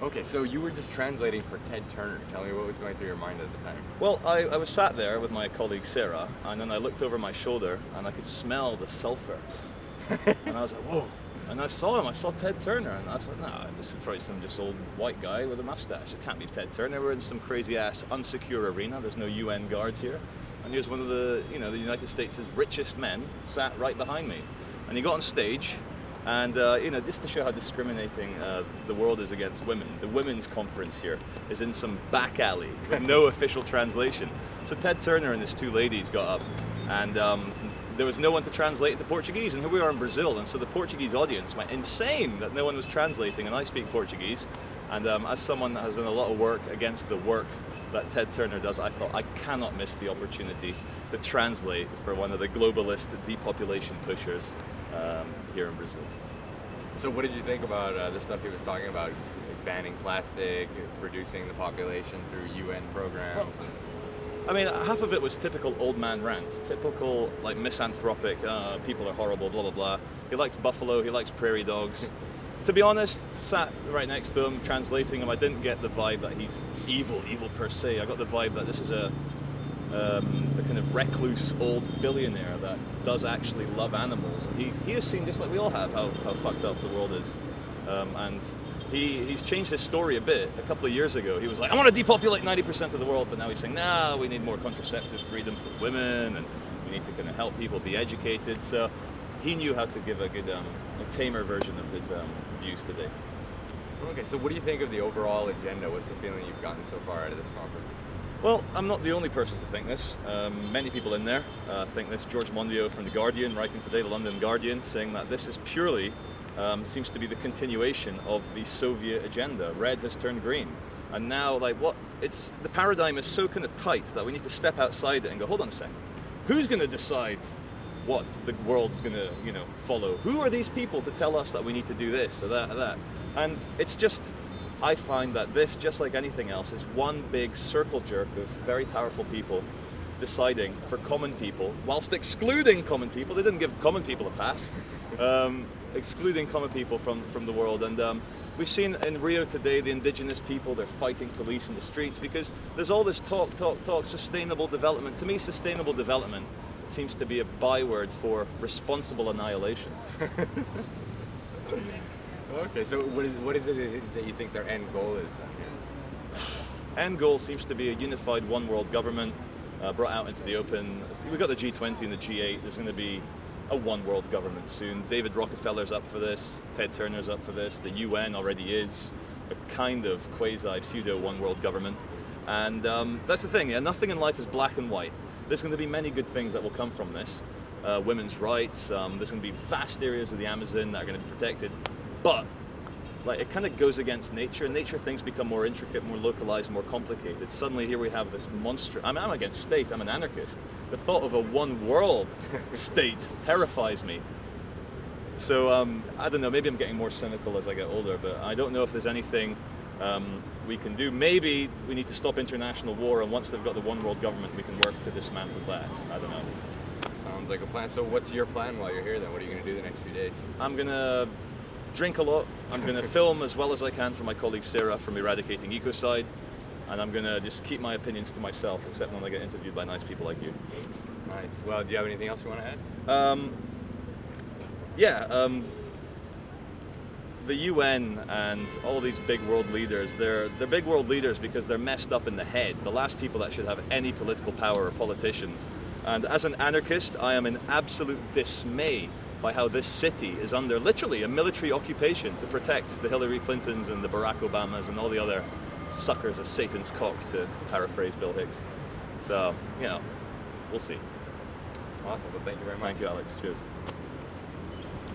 Okay, so you were just translating for Ted Turner. Tell me what was going through your mind at the time. Well, I was sat there with my colleague Sarah, and then I looked over my shoulder and I could smell the sulfur. And I was like, whoa. And I saw him, I saw Ted Turner, and I was like, nah, this is probably some just old white guy with a mustache. It can't be Ted Turner. We're in some crazy ass unsecure arena. There's no UN guards here. And here's one of the United States' richest men sat right behind me. And he got on stage, and just to show how discriminating the world is against women, the women's conference here is in some back alley with no official translation. So Ted Turner and his two ladies got up, and there was no one to translate into Portuguese, and here we are in Brazil, and so the Portuguese audience went insane that no one was translating, and I speak Portuguese, and as someone that has done a lot of work against the work that Ted Turner does, I thought I cannot miss the opportunity to translate for one of the globalist depopulation pushers here in Brazil. So what did you think about the stuff he was talking about, like banning plastic, reducing the population through UN programs? I mean, half of it was typical old man rant, typical like misanthropic, people are horrible, blah, blah, blah. He likes buffalo, he likes prairie dogs. To be honest, sat right next to him, translating him, I didn't get the vibe that he's evil per se. I got the vibe that this is a kind of recluse old billionaire that does actually love animals. And he has seen, just like we all have, how fucked up the world is. And he's changed his story a bit. A couple of years ago, he was like, I want to depopulate 90% of the world, but now he's saying, nah, we need more contraceptive freedom for women, and we need to kind of help people be educated. So he knew how to give a good, a tamer version of his views today. Okay, so what do you think of the overall agenda? What's the feeling you've gotten so far out of this conference? Well, I'm not the only person to think this. Many people in there think this. George Monbiot from The Guardian, writing today, the London Guardian, saying that this is purely, seems to be the continuation of the Soviet agenda. Red has turned green. And now, the paradigm is so kind of tight that we need to step outside it and go, hold on a second. Who's going to decide what the world's going to, follow? Who are these people to tell us that we need to do this or that or that? And it's just, I find that this, just like anything else, is one big circle jerk of very powerful people deciding for common people, whilst excluding common people. They didn't give common people a pass, excluding common people from the world. And we've seen in Rio today, the indigenous people, they're fighting police in the streets because there's all this talk, sustainable development. To me, sustainable development seems to be a byword for responsible annihilation. Okay, so what is it that you think their end goal is then? End goal seems to be a unified one world government brought out into the open. We've got the G20 and the G8. There's going to be a one world government soon. David Rockefeller's up for this. Ted Turner's up for this. The UN already is a kind of quasi pseudo one world government. And that's the thing. Yeah, nothing in life is black and white. There's going to be many good things that will come from this. Women's rights. There's going to be vast areas of the Amazon that are going to be protected. But it kind of goes against nature. Nature things become more intricate, more localized, more complicated. Suddenly here we have this monster. I'm against state, I'm an anarchist. The thought of a one world state terrifies me. So I don't know, maybe I'm getting more cynical as I get older, but I don't know if there's anything we can do. Maybe we need to stop international war, and once they've got the one world government, we can work to dismantle that. I don't know. Sounds like a plan. So what's your plan while you're here then? What are you going to do the next few days? I'm going to drink a lot. I'm going to film as well as I can for my colleague Sarah from Eradicating Ecocide, and I'm going to just keep my opinions to myself, except when I get interviewed by nice people like you. Nice. Well, do you have anything else you want to add? The UN and all these big world leaders, they're big world leaders because they're messed up in the head. The last people that should have any political power are politicians. And as an anarchist, I am in absolute dismay by how this city is under literally a military occupation to protect the Hillary Clintons and the Barack Obamas and all the other suckers of Satan's cock, to paraphrase Bill Hicks. So, we'll see. Awesome. Well, thank you very much. Thank you, Alex. Cheers.